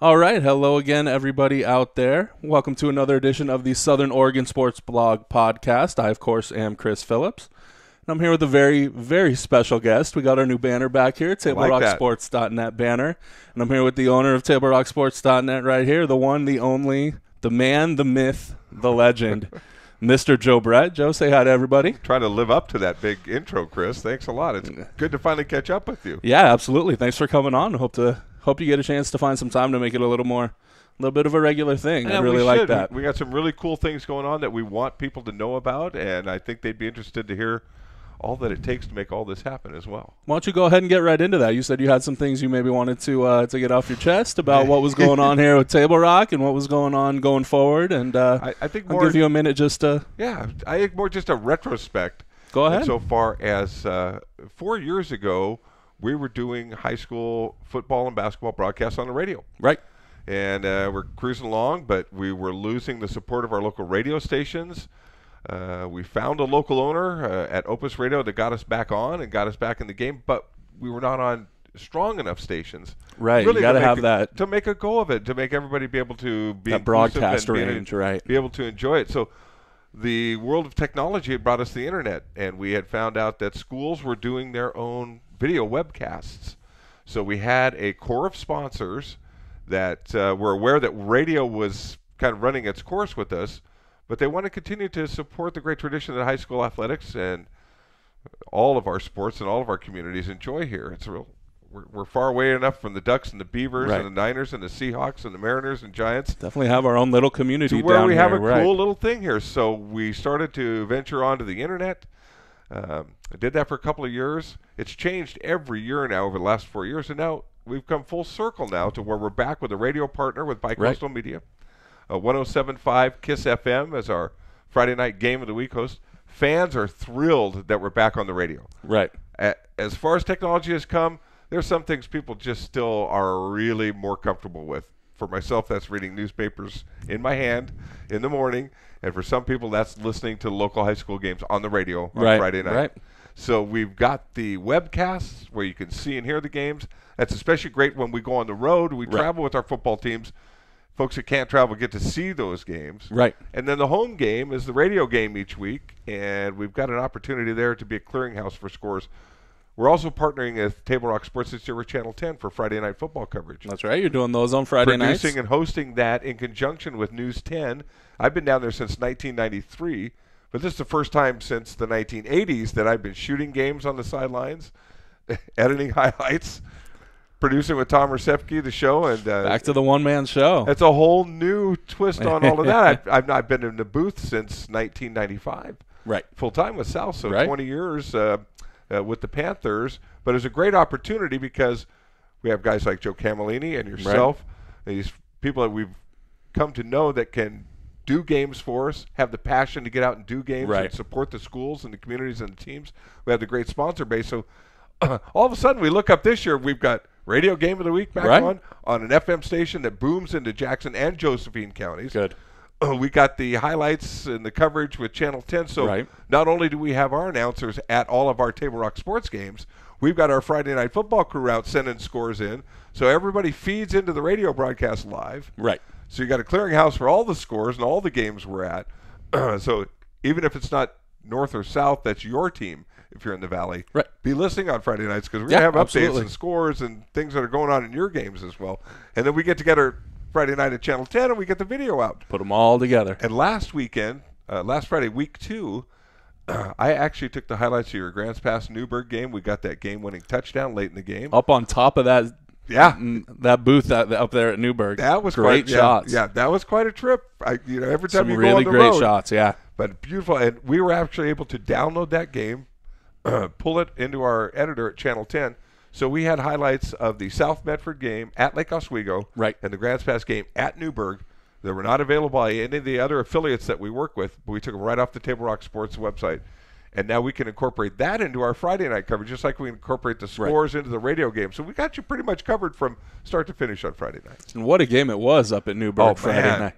All right, hello again, everybody out there. Welcome to another edition of the Southern Oregon Sports Blog Podcast. I, of course, am Chris Phillips, and I'm here with a very, very special guest. We got our new banner back here, TableRockSports.net banner, and I'm here with the owner of TableRockSports.net right here, the one, the only, the man, the myth, the legend, Mr. Joe Brett. Joe, say hi to everybody. Trying to live up to that big intro, Chris. Thanks a lot. It's good to finally catch up with you. Yeah, absolutely. Thanks for coming on. Hope you get a chance to find some time to make it a little bit of a regular thing. Yeah, I really like that. We got some really cool things going on that we want people to know about, and I think they'd be interested to hear all that it takes to make all this happen as well. Why don't you go ahead and get right into that? You said you had some things you maybe wanted to get off your chest about what was going on here with Table Rock and what was going on going forward, and I think I'll give you a minute just to... Yeah, I think more just a retrospect. Go ahead. So far as 4 years ago, we were doing high school football and basketball broadcasts on the radio. Right. And we're cruising along, but we were losing the support of our local radio stations. We found a local owner at Opus Radio that got us back on and got us back in the game, but we were not on strong enough stations. Right, really you got to have that. To make a go of it, to make everybody be able to be that broadcast range, right. Be able to enjoy it. So the world of technology had brought us the internet, and we had found out that schools were doing their own video webcasts. So we had a core of sponsors that were aware that radio was kind of running its course with us, but they want to continue to support the great tradition that high school athletics and all of our sports and all of our communities enjoy here. It's real. We're far away enough from the Ducks and the Beavers and the Niners and the Seahawks and the Mariners and Giants. Definitely have our own little community to where down we have here, a cool little thing here. So we started to venture onto the internet. I did that for a couple of years. It's changed every year now over the last 4 years, and now we've come full circle now to where we're back with a radio partner with Bicoastal Media. 107.5 KISS FM as our Friday night game of the week host. Fans are thrilled that we're back on the radio. Right. As far as technology has come, there's some things people just still are really more comfortable with. For myself, that's reading newspapers in my hand in the morning, and for some people, that's listening to local high school games on the radio on Friday night. Right. So we've got the webcasts where you can see and hear the games. That's especially great when we go on the road. We travel with our football teams. Folks that can't travel get to see those games. Right. And then the home game is the radio game each week, and we've got an opportunity there to be a clearinghouse for scores. We're also partnering with Table Rock Sports this year with Channel 10 for Friday night football coverage. That's right. You're doing those on Friday nights. Producing and hosting that in conjunction with News 10. I've been down there since 1993, but this is the first time since the 1980s that I've been shooting games on the sidelines, editing highlights, producing with Tom Rusevsky, the show. And back to the one-man show. It's a whole new twist on all of that. I've not been in the booth since 1995. Right. Full-time with Sal, so 20 years with the Panthers. But it's a great opportunity because we have guys like Joe Camillini and yourself, these people that we've come to know that can do games for us, have the passion to get out and do games and support the schools and the communities and the teams. We have the great sponsor base. So all of a sudden we look up this year, we've got Radio Game of the Week back on an FM station that booms into Jackson and Josephine counties. Good. We got the highlights and the coverage with Channel 10. So not only do we have our announcers at all of our Table Rock sports games, we've got our Friday night football crew out sending scores in. So everybody feeds into the radio broadcast live. Right. So you got a clearinghouse for all the scores and all the games we're at. So even if it's not North or South, that's your team if you're in the Valley. Right. Be listening on Friday nights because we're going to have updates and scores and things that are going on in your games as well. And then we get together Friday night at Channel 10 and we get the video out. Put them all together. And last weekend, last Friday, week 2, I actually took the highlights of your Grants Pass Newburgh game. We got that game-winning touchdown late in the game. Up on top of that. Yeah, that booth up there at Newburgh. That was great shots. Yeah, that was quite a trip. Every time some you really go on the great road, shots. Yeah, but beautiful. And we were actually able to download that game, pull it into our editor at Channel 10. So we had highlights of the South Medford game at Lake Oswego, and the Grants Pass game at Newburgh. They were not available by any of the other affiliates that we work with, but we took them right off the Table Rock Sports website. And now we can incorporate that into our Friday night coverage, just like we incorporate the scores into the radio game. So we got you pretty much covered from start to finish on Friday nights. And what a game it was up at Newburgh Friday night.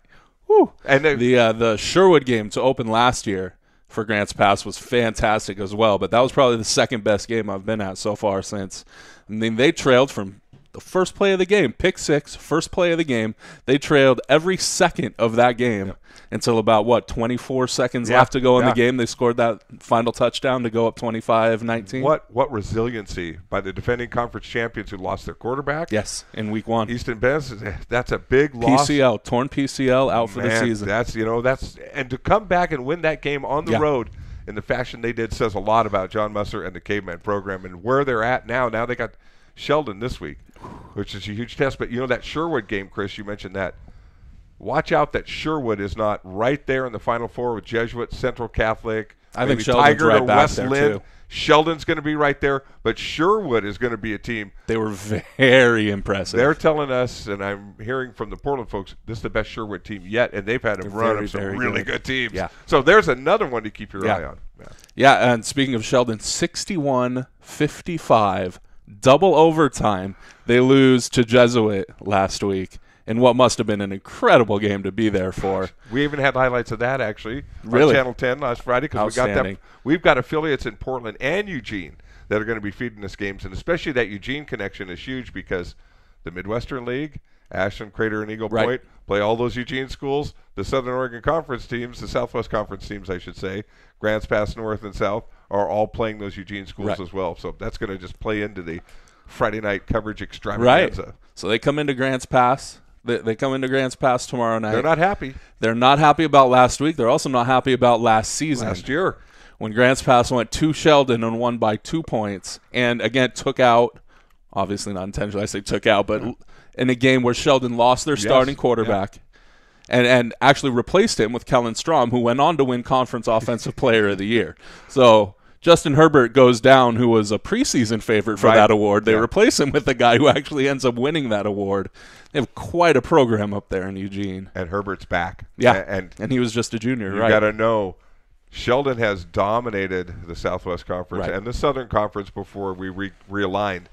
Woo. And the Sherwood game to open last year for Grants Pass was fantastic as well. But that was probably the second best game I've been at so far since. I mean, they trailed from the first play of the game, pick six, first play of the game. They trailed every second of that game until about, 24 seconds left to go in the game. They scored that final touchdown to go up 25-19. What resiliency by the defending conference champions who lost their quarterback. Yes, in week one. Easton Benz, that's a big loss. PCL, torn PCL, out for the season. And to come back and win that game on the road in the fashion they did says a lot about John Musser and the Caveman program and where they're at now. Now they got Sheldon this week, which is a huge test. But that Sherwood game, Chris, you mentioned that. Watch out that Sherwood is not right there in the Final Four with Jesuit, Central Catholic, I think Sheldon's Tiger right or back West there Lynn. too. Sheldon's going to be right there, but Sherwood is going to be a team. They were very impressive. They're telling us, and I'm hearing from the Portland folks, this is the best Sherwood team yet, and they've had a run of some really good teams. Yeah. So there's another one to keep your eye on. Yeah, and speaking of Sheldon, 61-55, double overtime. They lose to Jesuit last week in what must have been an incredible game to be there for. We even had highlights of that, actually, really? On Channel 10 last Friday, because we've got affiliates in Portland and Eugene that are going to be feeding us games, and especially that Eugene connection is huge because the Midwestern League, Ashland, Crater, and Eagle Point play all those Eugene schools. The Southern Oregon Conference teams, the Southwest Conference teams, I should say, Grants Pass North and South, are all playing those Eugene schools as well. So that's going to just play into the Friday night coverage extravaganza. Right. So they come into Grants Pass. They come into Grants Pass tomorrow night. They're not happy. They're not happy about last week. They're also not happy about last season. Last year. When Grants Pass went to Sheldon and won by 2 points, and again took out, obviously not intentionally, I say took out, but in a game where Sheldon lost their starting quarterback and actually replaced him with Kellen Strom, who went on to win Conference Offensive Player of the Year. So Justin Herbert goes down, who was a preseason favorite for that award. They replace him with the guy who actually ends up winning that award. They have quite a program up there in Eugene. And Herbert's back. Yeah, and he was just a junior, You got to know, Sheldon has dominated the Southwest Conference and the Southern Conference before we realigned.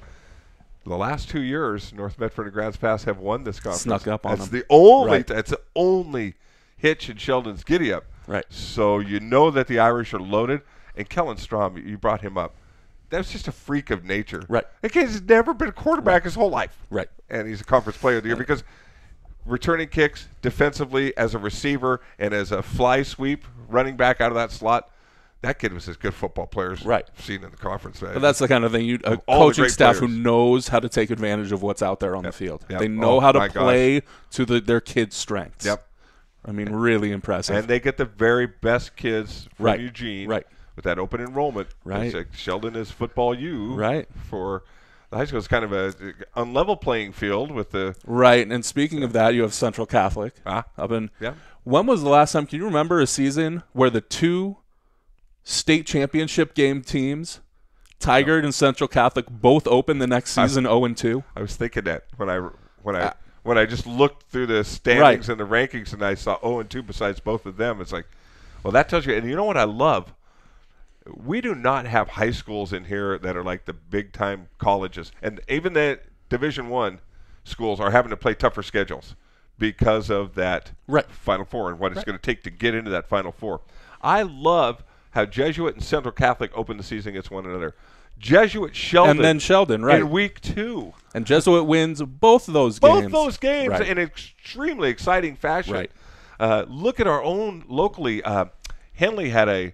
The last 2 years, North Medford and Grants Pass have won this conference. Snuck up on them. That's the only hitch in Sheldon's giddy-up. Right. So you know that the Irish are loaded. And Kellen Strom, you brought him up. That's just a freak of nature. Right. He's never been a quarterback his whole life. Right. And he's a Conference Player of the Year because returning kicks defensively as a receiver and as a fly sweep running back out of that slot, that kid was as good football players I've seen in the conference. But that's the kind of thing a coaching staff who knows how to take advantage of what's out there on the field. They know how to play to their kids' strengths. I mean, really impressive. And they get the very best kids from Eugene. With that open enrollment. Right. Like Sheldon is football U. Right. For the high school. It's kind of a unlevel playing field with the. Right. And speaking of that, you have Central Catholic. Up in. Yeah. When was the last time? Can you remember a season where the two state championship game teams, Tigard and Central Catholic, both opened the next season 0-2? I was thinking that when I just looked through the standings and the rankings and I saw 0-2 besides both of them. It's like, well, that tells you. And you know what I love? We do not have high schools in here that are like the big-time colleges. And even the Division I schools are having to play tougher schedules because of that Final Four and what it's going to take to get into that Final Four. I love how Jesuit and Central Catholic open the season against one another. Jesuit, Sheldon. And then Sheldon, in week 2. And Jesuit wins both of those games. Both those games in extremely exciting fashion. Look at our own locally. Henley had a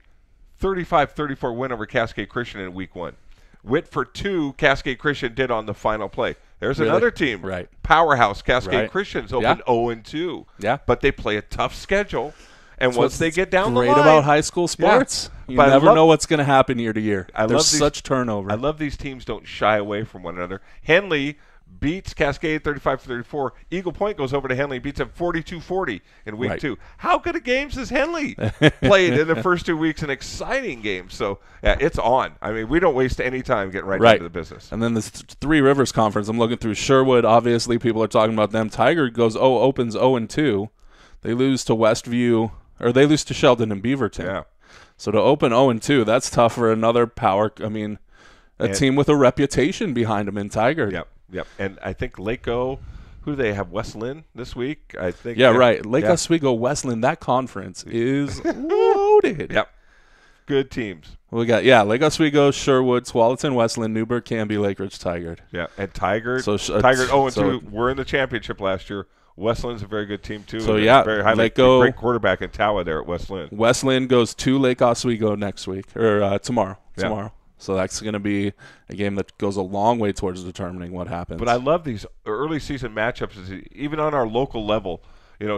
35-34 win over Cascade Christian in week 1. Whitford 2, Cascade Christian did on the final play. There's another team. Powerhouse, Cascade Christian's open 0-2. But they play a tough schedule. And once they get down the line. Great about high school sports. You never know what's going to happen year to year. There's such turnover. I love these teams don't shy away from one another. Henley beats Cascade 35-34. Eagle Point goes over to Henley and beats them 42-40 in week 2. How good a games has Henley played in the first 2 weeks? An exciting game. So, it's on. I mean, we don't waste any time getting right into the business. And then this Three Rivers Conference, I'm looking through Sherwood. Obviously, people are talking about them. Tiger opens 0-2. They lose to Westview, or they lose to Sheldon and Beaverton. So to open 0-2, that's tough for another power. I mean, a team with a reputation behind them in Tiger. Yep. And I think Lake-O, who do they have? West Lynn this week? I think. Lake Oswego, West Lynn, that conference is loaded. good teams. We got Lake Oswego, Sherwood, Tualatin, Westland, Newburgh, Canby, Lake Ridge, Tigard. Yeah, and Tigard. So Tigard 0-2. We're in the championship last year. Westland's a very good team too. So very high. Great quarterback in Tawa there at Westland. Westland goes to Lake Oswego next week or tomorrow. Tomorrow. So that's going to be a game that goes a long way towards determining what happens. But I love these early season matchups. Even on our local level,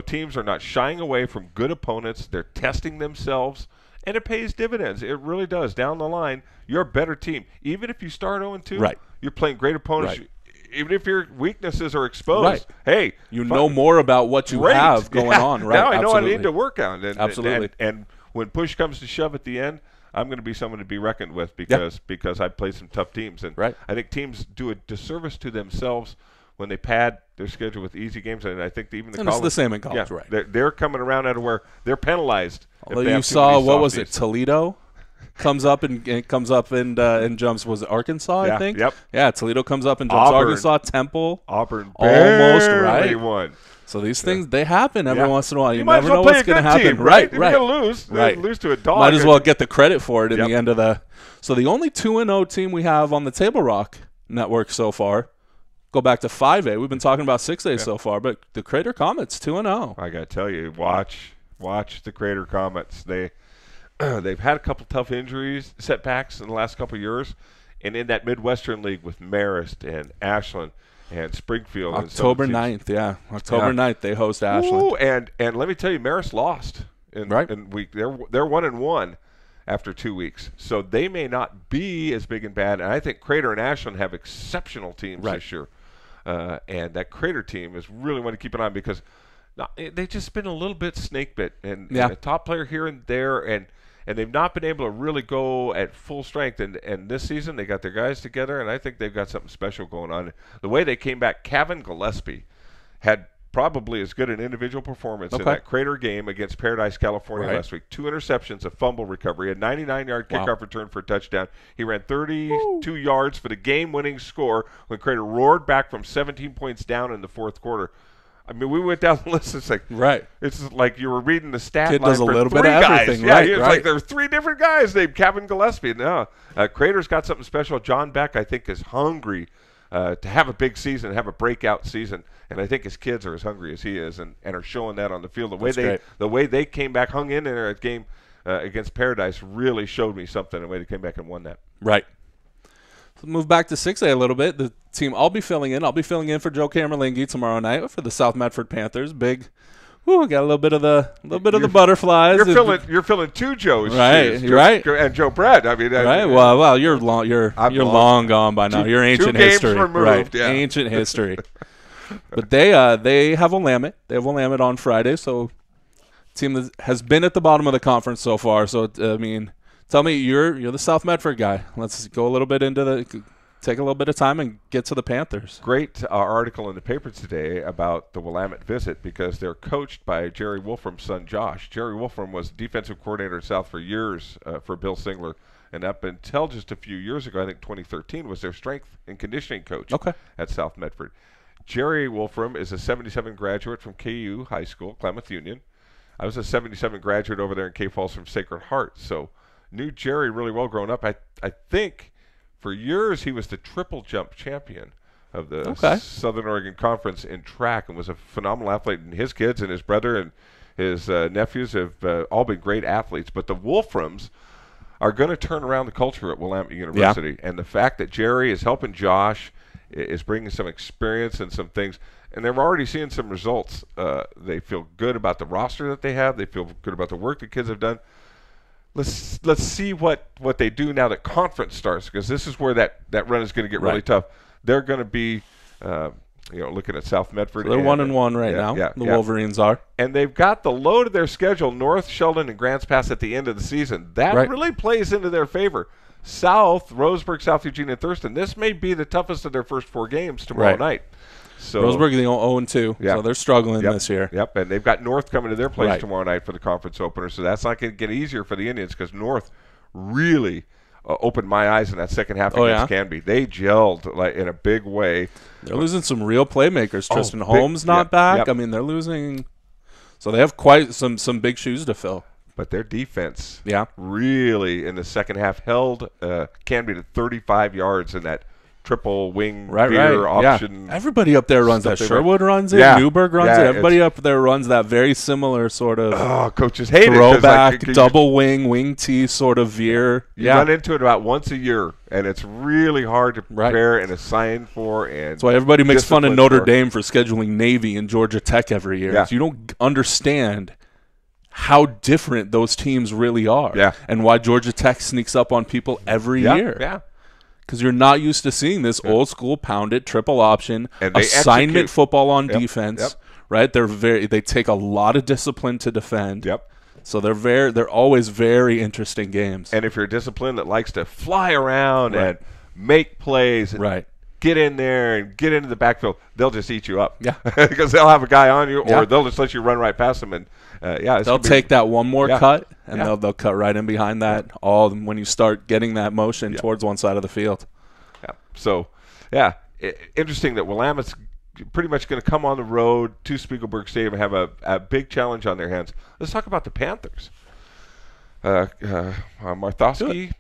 teams are not shying away from good opponents. They're testing themselves, and it pays dividends. It really does. Down the line, you're a better team. Even if you start 0-2, right. You're playing great opponents. Right. Even if your weaknesses are exposed, right. Hey, you know more about what you have going on. Right? Now I know Absolutely. I need to work on it. Absolutely. And when push comes to shove at the end, I'm going to be someone to be reckoned with because I've played some tough teams. And right. I think teams do a disservice to themselves when they pad their schedule with easy games. And I think even the college, it's the same in college, right? They're coming around out of where they're penalized. Although you saw, what was it, Toledo comes up and jumps, was it Arkansas, I think? Yep. Yeah, Toledo comes up and jumps Arkansas, Temple. Auburn almost right. Won. So these things, they happen every once in a while. You might never know what's going to happen. Team, right? If you're going to lose to a dog. Might as well get the credit for it in the end of the. So the only 2-0 team we have on the Table Rock network so far, go back to 5A. We've been talking about 6A so far, but the Crater Comets 2-0. I got to tell you, watch the Crater Comets. They've had a couple tough injuries, setbacks in the last couple of years, and in that Midwestern League with Marist and Ashland and Springfield. October 9th, October 9th, they host Ashland. Ooh, and let me tell you, Marist lost in week. They're 1-1 after 2 weeks, so they may not be as big and bad. And I think Crater and Ashland have exceptional teams this year, and that Crater team is really one to keep an eye on because they've just been a little bit snake bit, and a top player here and there, and they've not been able to really go at full strength. And this season, they got their guys together, and I think they've got something special going on. The way they came back, Kevin Gillespie had probably as good an individual performance in that Crater game against Paradise, California last week. 2 interceptions, a fumble recovery, a 99-yard kickoff return for a touchdown. He ran 32 yards for the game-winning score when Crater roared back from 17 points down in the fourth quarter. I mean, we went down the list. It's like you were reading the stat Kid line does a for little 3 bit of guys. everything. It's like there were 3 different guys named Kevin Gillespie. No, Crater's got something special. John Beck, I think, is hungry to have a big season, have a breakout season, and I think his kids are as hungry as he is, and are showing that on the field. The way they came back, hung in there at game against Paradise, really showed me something. The way they came back and won that. Right. Move back to 6A a little bit. The team I'll be filling in for Joe Camerlingi tomorrow night for the South Medford Panthers. Got a little bit of the butterflies. You're filling 2 Joes, right? Joe, right, and Joe Brett. I mean, right. Well, you're long gone by now. You're ancient history, removed, right? Ancient history. But they have Willamette. They have Willamette on Friday. So, team that has been at the bottom of the conference so far. So I mean. Tell me, you're the South Medford guy. Let's go a little bit take a little bit of time and get to the Panthers. Great article in the paper today about the Willamette visit because they're coached by Jerry Wolfram's son, Josh. Jerry Wolfram was defensive coordinator at South for years for Bill Singler, and up until just a few years ago, I think 2013, was their strength and conditioning coach at South Medford. Jerry Wolfram is a 77 graduate from KU High School, Klamath Union. I was a 77 graduate over there in K Falls from Sacred Heart, so knew Jerry really well growing up. I think for years he was the triple jump champion of the Southern Oregon Conference in track and was a phenomenal athlete. And his kids and his brother and his nephews have all been great athletes. But the Wolframs are going to turn around the culture at Willamette University. And the fact that Jerry is helping Josh, is bringing some experience and some things, and they're already seeing some results. They feel good about the roster that they have. They feel good about the work the kids have done. Let's see what they do now that conference starts, because this is where that run is going to get really tough. They're going to be, looking at South Medford. So they're 1-1 right now. The Wolverines are, and they've got the load of their schedule: North, Sheldon, and Grants Pass at the end of the season. That really plays into their favor. South, Roseburg, South Eugene, and Thurston. This may be the toughest of their first 4 games tomorrow night. So Roseburg, they 0-2, so they're struggling this year. Yep, and they've got North coming to their place tomorrow night for the conference opener, so that's not going to get easier for the Indians because North really opened my eyes in that second half against Canby. They gelled in a big way. They're losing some real playmakers. Tristan Holmes not back. I mean, they're losing. So they have quite some big shoes to fill. But their defense Yeah. really, in the second half, held Canby to 35 yards in that triple wing veer option. Yeah. Everybody up there runs that. Sherwood runs it. Yeah. Newberg runs it. Everybody up there runs that very similar sort of coaches hate throwback, double wing T sort of veer. You run into it about once a year, and it's really hard to prepare and assign for. And that's why everybody makes fun of Notre Dame for scheduling Navy and Georgia Tech every year. Yeah. You don't understand how different those teams really are, and why Georgia Tech sneaks up on people every year. Yeah. Because you're not used to seeing this old school pounded triple option assignment football on defense, right? They take a lot of discipline to defend. So they're always very interesting games. And if you're disciplined that likes to fly around and make plays, and get in there and get into the backfield, they'll just eat you up. Yeah, because they'll have a guy on you, or they'll just let you run right past them. And they'll take that one more cut, and they'll cut right in behind that. All when you start getting that motion towards one side of the field. So, interesting that Willamette's pretty much going to come on the road to Spiegelberg Stadium and have a big challenge on their hands. Let's talk about the Panthers. Marthowski,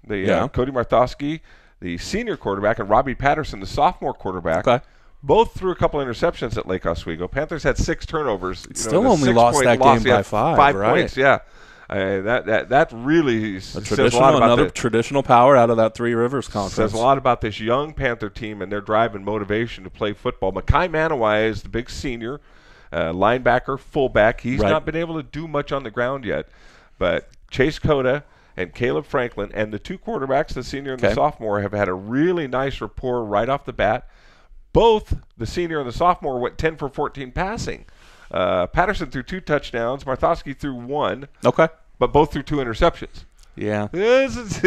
Cody Marthowski, the senior quarterback, and Robbie Patterson, the sophomore quarterback. Both threw a couple interceptions at Lake Oswego. Panthers had 6 turnovers. Still only lost that game by 5. 5 points, that really says a lot about another traditional power out of that Three Rivers Conference. Says a lot about this young Panther team and their drive and motivation to play football. Makai Manawai is the big senior, linebacker, fullback. He's not been able to do much on the ground yet, but Chase Coda and Caleb Franklin and the 2 quarterbacks, the senior and the sophomore, have had a really nice rapport right off the bat. Both the senior and the sophomore went 10 for 14 passing. Patterson threw 2 touchdowns. Marthowski threw 1. But both threw 2 interceptions. Yeah.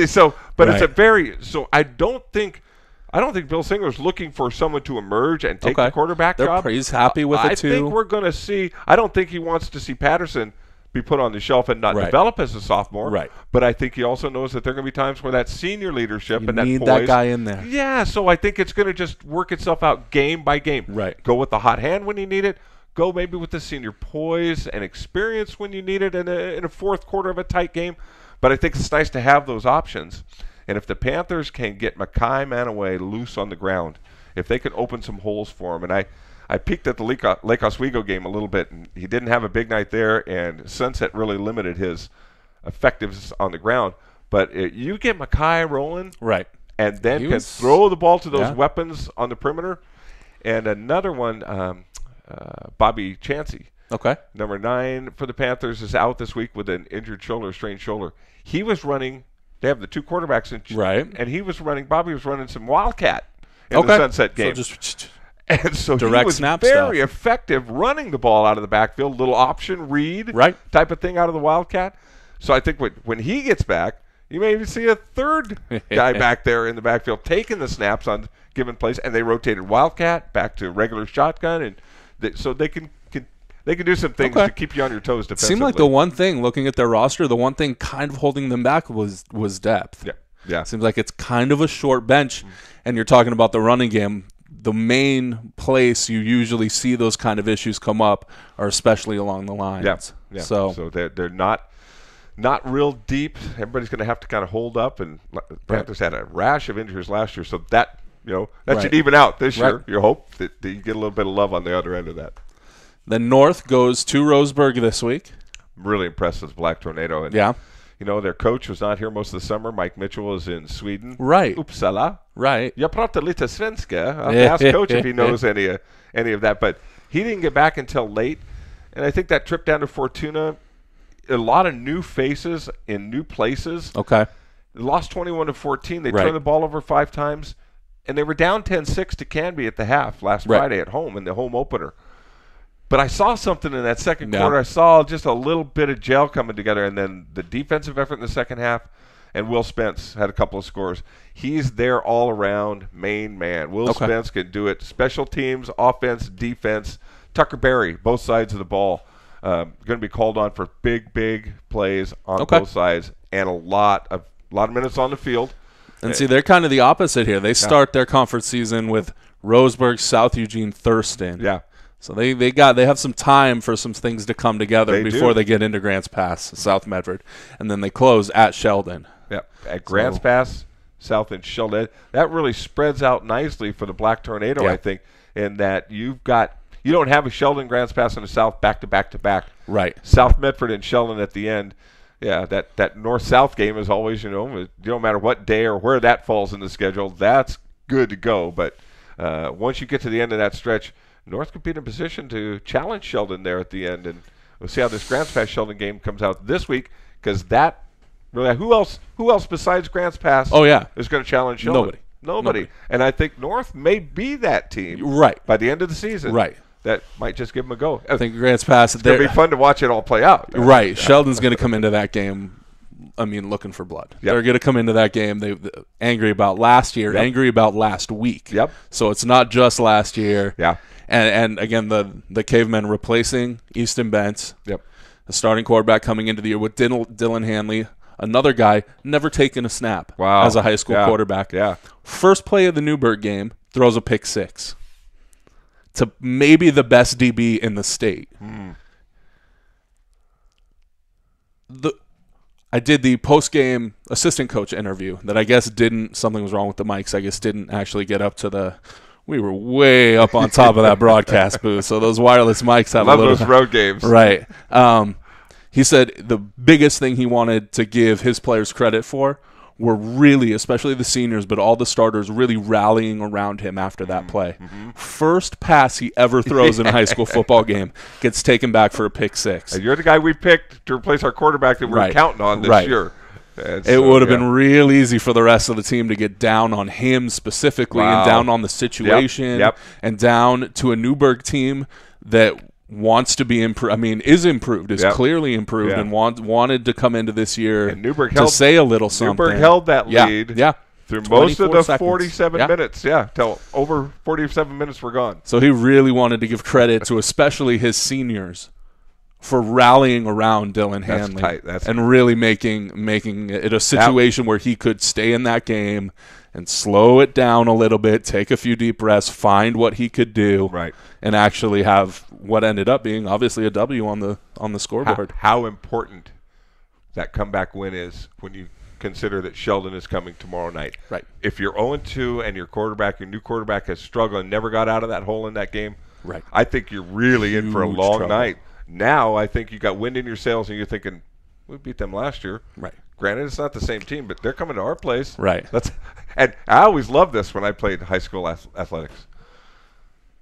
So, but it's a very. So I don't think Bill Singer's looking for someone to emerge and take the quarterback job. He's happy with it too. I think we're going to see. I don't think he wants to see Patterson be put on the shelf and not develop as a sophomore. But I think he also knows that there are going to be times where that senior leadership and that need poise, that guy in there. Yeah. So I think it's going to just work itself out game by game. Go with the hot hand when you need it. Go maybe with the senior poise and experience when you need it in a fourth quarter of a tight game. But I think it's nice to have those options. And if the Panthers can get Makai Manaway loose on the ground, if they can open some holes for him, and I peeked at the Lake Oswego game a little bit, and he didn't have a big night there, and Sunset really limited his effectiveness on the ground. But you get Makai rolling, and then can throw the ball to those weapons on the perimeter. And another one, Bobby Chansey, number 9 for the Panthers, is out this week with an injured shoulder, strained shoulder. He was running. They have the 2 quarterbacks, and he was running. Bobby was running some Wildcat in the Sunset game. So direct he was snap very effective running the ball out of the backfield, little option read type of thing out of the Wildcat. So I think when he gets back, you may even see a third guy back there in the backfield taking the snaps on given plays, and they rotated Wildcat back to regular shotgun, and so they can do some things to keep you on your toes defensively. Seemed like the one thing, looking at their roster, the one thing kind of holding them back was depth. Seems like it's kind of a short bench, and you're talking about the running game. The main place you usually see those kind of issues come up are especially along the lines. So they're not real deep. Everybody's going to have to kind of hold up, and Panthers had a rash of injuries last year, so that should even out this year. You hope that you get a little bit of love on the other end of that. Then North goes to Roseburg this week. I'm really impressed with Black Tornado. And, their coach was not here most of the summer. Mike Mitchell is in Sweden. Uppsala. Jag pratar lite svenska. I'll ask Coach if he knows any of that. But he didn't get back until late. And I think that trip down to Fortuna, a lot of new faces in new places. They lost 21-14. They turned the ball over 5 times. And they were down 10-6 to Canby at the half last Friday at home in the home opener. But I saw something in that second quarter. I saw just a little bit of gel coming together, and then the defensive effort in the second half, and Will Spence had a couple of scores. He's their all-around main man. Will Spence can do it. Special teams, offense, defense. Tucker Berry, both sides of the ball, going to be called on for big plays on both sides, and a lot of minutes on the field. And see, they're kind of the opposite here. They start their conference season with Roseburg, South Eugene, Thurston. So they have some time for some things to come together before they get into Grants Pass, South Medford, and then they close at Sheldon. Yep, at Grants Pass, South and Sheldon. That really spreads out nicely for the Black Tornado, I think, in that you don't have a Sheldon Grants Pass and a South back to back to back. Right. South Medford and Sheldon at the end. Yeah, that North-South game is always, no matter what day or where that falls in the schedule, that's good to go. But once you get to the end of that stretch, North could be in a position to challenge Sheldon there at the end, and we'll see how this Grants Pass Sheldon game comes out this week, because that really, who else besides Grants Pass is going to challenge Sheldon? Nobody. And I think North may be that team by the end of the season. Right. That might just give them a go. I think Grants Pass. It's going to be fun to watch it all play out. Right. Yeah. Sheldon's going to come into that game, looking for blood. Yep. They're going to come into that game angry about last year, angry about last week. Yep. So it's not just last year. Yeah. And again, the Cavemen replacing Easton Bentz. Yep. The starting quarterback coming into the year with Dylan Hanley, another guy never taken a snap as a high school quarterback. Yeah. First play of the Newburgh game, throws a pick six to maybe the best DB in the state. I did the post-game assistant coach interview that I guess something was wrong with the mics. I guess didn't actually get up to we were way up on top of that broadcast booth, so those wireless mics have Love those road games. Right. He said the biggest thing he wanted to give his players credit for were really, especially the seniors, but all the starters really rallying around him after that play. First pass he ever throws in a high school football game gets taken back for a pick six. And you're the guy we picked to replace our quarterback that we're counting on this year. It would have been real easy for the rest of the team to get down on him specifically and down on the situation and down to a Newburgh team that wants to be is improved, is clearly improved, and wanted to come into this year and Newburgh to say a little something. Newburgh held that lead through most of the 47 minutes, till over 47 minutes were gone. So he really wanted to give credit to especially his seniors for rallying around Dylan Hanley and really making it a situation where he could stay in that game and slow it down a little bit, take a few deep breaths, find what he could do, and actually have what ended up being obviously a W on the scoreboard. How important that comeback win is when you consider that Sheldon is coming tomorrow night. Right. If you're 0-2 and your new quarterback has struggled and never got out of that hole in that game, I think you're really in for a long night. Now I think you got wind in your sails and you're thinking, we beat them last year. Right. Granted, it's not the same team, but they're coming to our place. Right. And I always loved this when I played high school athletics.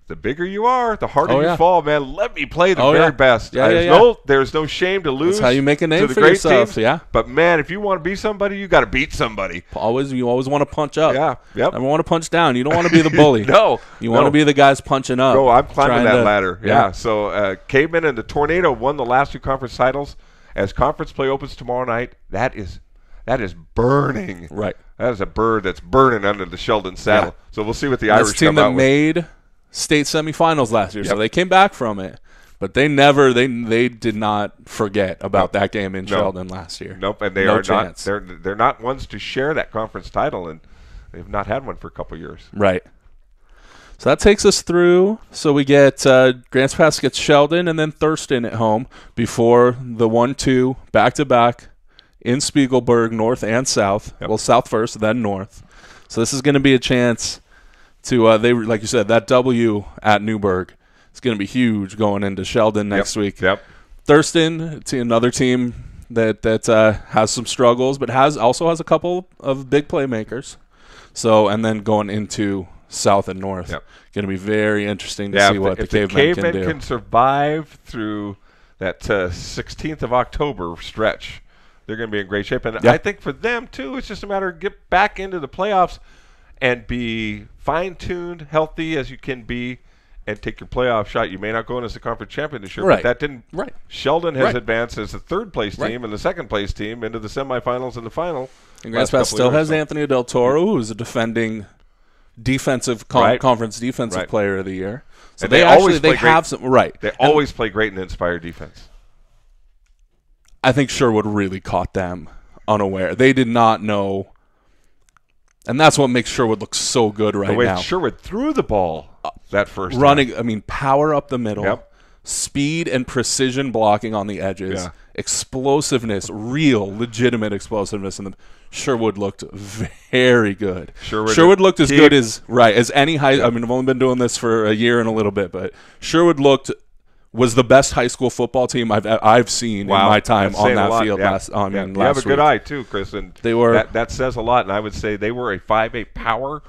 The bigger you are, the harder you fall, man. Let me play the very best. There's no shame to lose. That's how you make a name to the for great yourself. Teams. But man, if you want to be somebody, you got to beat somebody. You always want to punch up. Yep. Never want to punch down. You don't want to be the bully. You want to be the guys punching up. No, I'm climbing that ladder. So Cavemen and the Tornado won the last two conference titles. As conference play opens tomorrow night, that is burning. Right. That is a bird that's burning under the Sheldon saddle. So we'll see what the Irish team come out with. Made state semifinals last year, so they came back from it. But they did not forget about that game in Sheldon last year. Nope, and they are not. They're not ones to share that conference title, and they've not had one for a couple years. Right. So that takes us through. So we get Grants Pass gets Sheldon and then Thurston at home before the 1-2 back-to-back in Spiegelberg, North and South. Well, South first, then North. So this is going to be a chance to like you said, that W at Newburgh is going to be huge going into Sheldon next week. Thurston, another team that has some struggles, but also has a couple of big playmakers. So and then going into South and North, going to be very interesting to see what the Cavemen can survive through that 16th of October stretch. They're going to be in great shape, and I think for them too, it's just a matter of get back into the playoffs and be fine-tuned, healthy as you can be, and take your playoff shot. You may not go in as the conference champion this year, but that didn't. Sheldon has advanced as the third-place team and the second-place team into the semifinals and the final. And Grants Pass still has Anthony Del Toro, who's a defending defensive conference defensive player of the year. So and they always play great in inspired defense. I think Sherwood really caught them unaware. They did not know. And that's what makes Sherwood look so good right the way now. Sherwood threw the ball that first running, time. I mean, power up the middle, Yep. speed and precision blocking on the edges, explosiveness, real, legitimate explosiveness. And Sherwood looked very good. Sherwood looked as good as any high. I mean, I've only been doing this for a year and a little bit, but Sherwood was the best high school football team I've seen in my time on that field last you have a good eye too, Chris, and they were that says a lot. And I would say they were a 5A power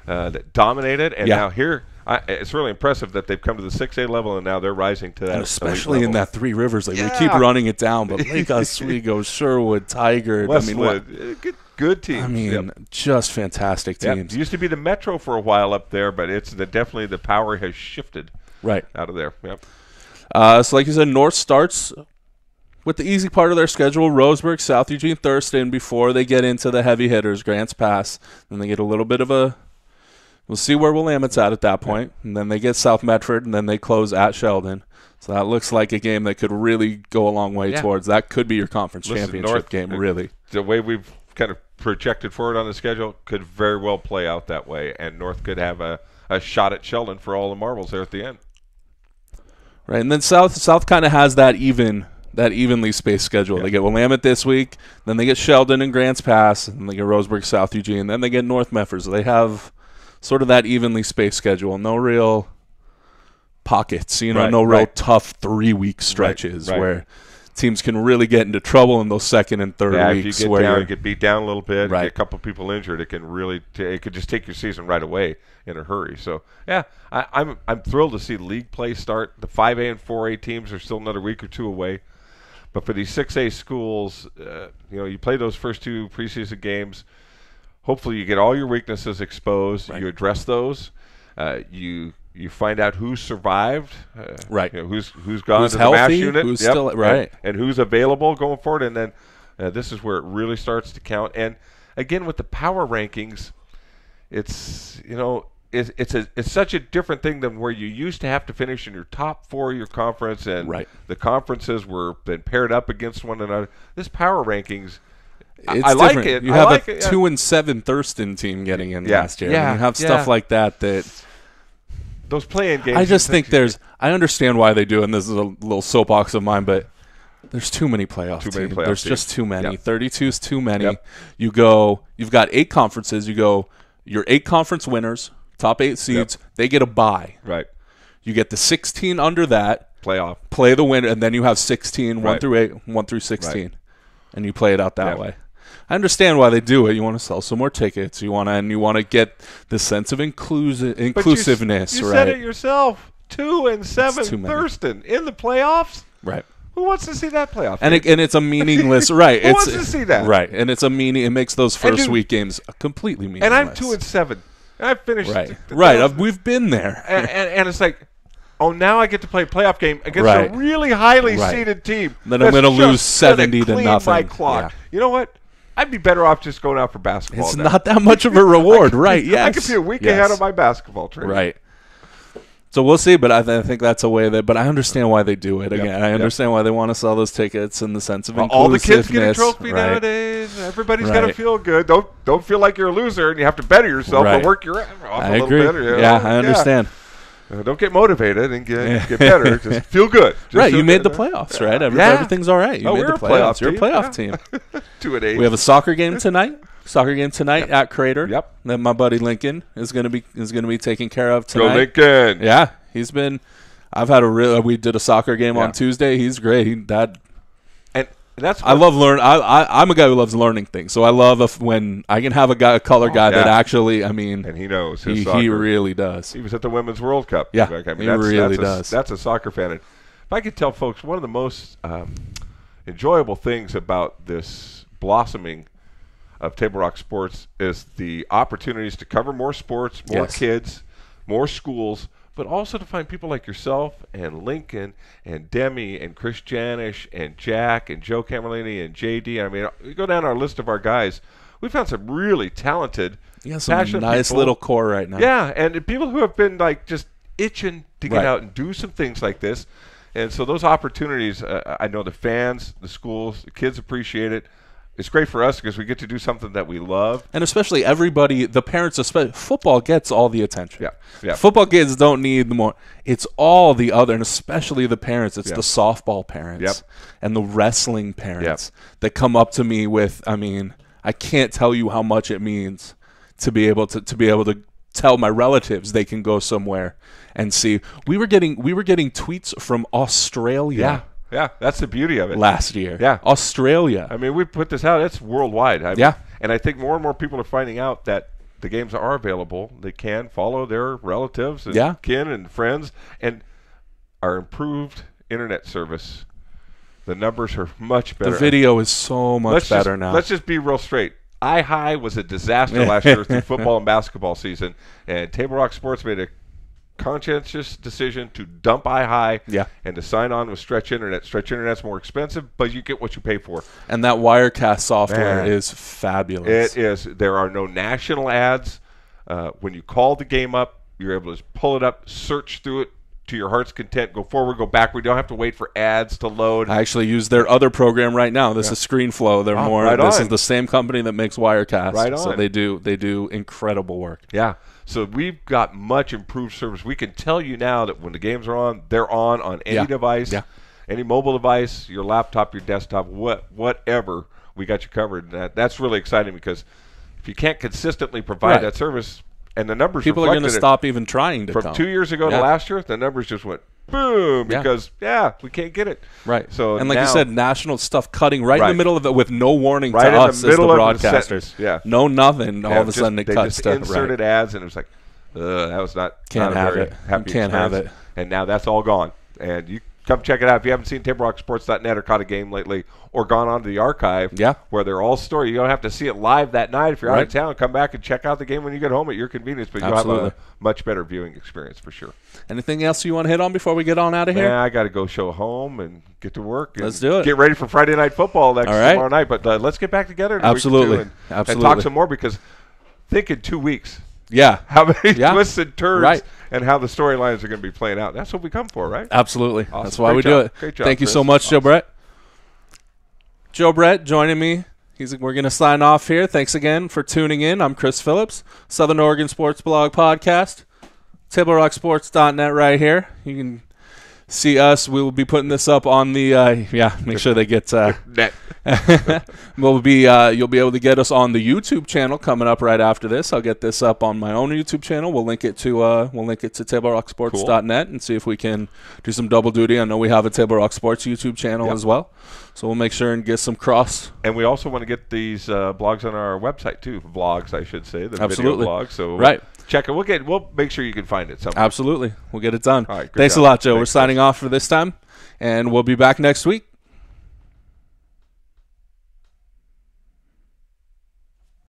that dominated, and now here it's really impressive that they've come to the 6A level, and now they're rising to that. And especially in that Three Rivers, we keep running it down, but Lake Oswego, Sherwood, Tiger, Westwood, good teams. I mean, just fantastic teams. It used to be the Metro for a while up there, but it's definitely the power has shifted out of there. Yep. So like you said, North starts with the easy part of their schedule, Roseburg, South Eugene, Thurston, before they get into the heavy hitters, Grants Pass. Then they get a little bit of we'll see where Willamette's at that point. And then they get South Medford, and then they close at Sheldon. So that looks like a game that could really go a long way towards. That could be your conference championship game, really. The way we've kind of projected forward on the schedule could very well play out that way, and North could have a shot at Sheldon for all the marbles there at the end. Right, and then South kind of has that evenly spaced schedule. They get Willamette this week, then they get Sheldon and Grants Pass, and they get Roseburg, South Eugene, then they get North Medford. So they have sort of that evenly spaced schedule. No real pockets, no real tough 3-week stretches where teams can really get into trouble in those second and third weeks. If you get get beat down a little bit, get a couple people injured, it can really it could just take your season right away in a hurry. So I'm thrilled to see league play start. The 5A and 4A teams are still another week or two away, but for these 6A schools, you play those first 2 preseason games. Hopefully, you get all your weaknesses exposed. You address those. You find out who survived, who's gone to the MASH unit, who's still and who's available going forward. And then this is where it really starts to count. And again, with the power rankings, it's such a different thing than where you used to have to finish in your top 4 of your conference, and the conferences were then paired up against one another. This power rankings. I like it. You have a 2-7 Thurston team getting in last year. You have stuff like that. Those play-in games. I just think I understand why they do, and this is a little soapbox of mine, but there's too many playoff teams. There's just too many. 32 is too many. You've got 8 conferences. You go your 8 conference winners, top 8 seeds. They get a bye. Right. You get the 16 under that. Playoff. Play the winner, and then you have 16, 1 through 8, 1 through 16, and you play it out that way. I understand why they do it. You want to sell some more tickets. You want to get the sense of inclusiveness. You said it yourself. 2-7 Thurston in the playoffs. Right. Who wants to see that playoff? And it's a meaningless. Who wants to see that? Right. And it's a meaning. It makes those first week games completely meaningless. And I'm 2-7. And I finished. Right. We've been there. And it's like, oh, now I get to play a playoff game against a really highly seeded team. Then I'm going to lose 70 to nothing. My clock. You know what? I'd be better off just going out for basketball. It's not that much of a reward, Yes. I could be a week ahead of my basketball training. Right. So we'll see, but I think that's a way but I understand why they do it. Again, I understand why they want to sell those tickets in the sense of inclusiveness. All the kids get a trophy nowadays. Everybody's got to feel good. Don't feel like you're a loser and you have to better yourself or work your ass off a little bit. I understand. Don't get motivated and get better. Just feel good. You made the playoffs, right? Everything's all right. You made the playoffs. You're a playoff team. 2-8. We have a soccer game tonight. At Crater. Yep. That my buddy Lincoln is going to be taken care of tonight. Go Lincoln. Yeah, he's been. I've had we did a soccer game on Tuesday. He's great. I love learning. I'm a guy who loves learning things. So I love when I can have a color guy that actually, and he knows his soccer. He really does. He was at the Women's World Cup. Yeah, he really does. That's a soccer fan. And if I could tell folks, one of the most enjoyable things about this blossoming of Table Rock sports is the opportunities to cover more sports, more kids, more schools, but also to find people like yourself and Lincoln and Demi and Chris Janish and Jack and Joe Camerlini and JD. You go down our list of our guys, we found some really talented, passionate nice people. Little core right now. Yeah, and people who have been just itching to get out and do some things like this. And so those opportunities, I know the fans, the schools, the kids appreciate it. it's great for us because we get to do something that we love. And especially everybody, the parents, especially football gets all the attention. Yeah. Football kids don't need the more. It's all the other, and especially the parents. It's the softball parents and the wrestling parents that come up to me with. I mean, I can't tell you how much it means to be able to tell my relatives they can go somewhere and see. We were getting tweets from Australia. Yeah, that's the beauty of it. Last year. Yeah. Australia. I mean, we put this out. It's worldwide. And I think more and more people are finding out that the games are available. They can follow their relatives and kin and friends. And our improved internet service, the numbers are much better. The video is so much better now. Let's just be real straight. iHigh was a disaster last year through football and basketball season. And Table Rock Sports made a conscientious decision to dump iHigh and to sign on with Stretch Internet. Stretch Internet's more expensive, but you get what you pay for. And that Wirecast software is fabulous. It is. There are no national ads. When you call the game up, you're able to pull it up, search through it to your heart's content, go forward, go backward. You don't have to wait for ads to load. I actually use their other program right now. This is ScreenFlow. They're this is the same company that makes Wirecast. Right on. So they do incredible work. Yeah. So we've got much improved service. We can tell you now that when the games are on, they're on any device, any mobile device, your laptop, your desktop, whatever. We got you covered. And that's really exciting because if you can't consistently provide that service, and the numbers people are going to stop even trying to from come. 2 years ago to last year, the numbers just went boom because we can't get it. Right. So and like now, you said, national stuff cutting right in the middle of it with no warning to us as the broadcasters. No nothing. All of a sudden it cuts to to inserted ads, and it was like, that was not can't not have a very it. happy Can't have experience. it. And now that's all gone. And you come check it out if you haven't seen TableRockSports.net or caught a game lately or gone onto the archive where they're all stored. You don't have to see it live that night. If you're out of town, come back and check out the game when you get home at your convenience. But you'll have a much better viewing experience for sure. Anything else you want to hit on before we get on out of here? Yeah, I got to go show home and get to work. Let's do it. Get ready for Friday Night Football tomorrow night. But let's get back together in Absolutely. week or two and talk some more because think in 2 weeks. How many twists and turns and how the storylines are going to be playing out. That's what we come for, right? Absolutely. Awesome. That's why we do it. Great job, Thank you Chris. so much, Joe Brett. Joe Brett joining me. We're going to sign off here. Thanks again for tuning in. I'm Chris Phillips, Southern Oregon Sports Blog Podcast. TableRockSports.net right here. You can see us. We will be putting this up on the make sure they get you'll be able to get us on the YouTube channel coming up right after this. I'll get this up on my own YouTube channel. We'll link it to TableRockSports.net and see if we can do some double duty. I know we have a Table Rock Sports YouTube channel as well. So we'll make sure and get some cross. And we also want to get these blogs on our website too. Vlogs, I should say, the video blogs. So check it. We'll make sure you can find it somewhere. Absolutely. We'll get it done. All right, Thanks a lot, Joe. We're signing off for this time, and we'll be back next week.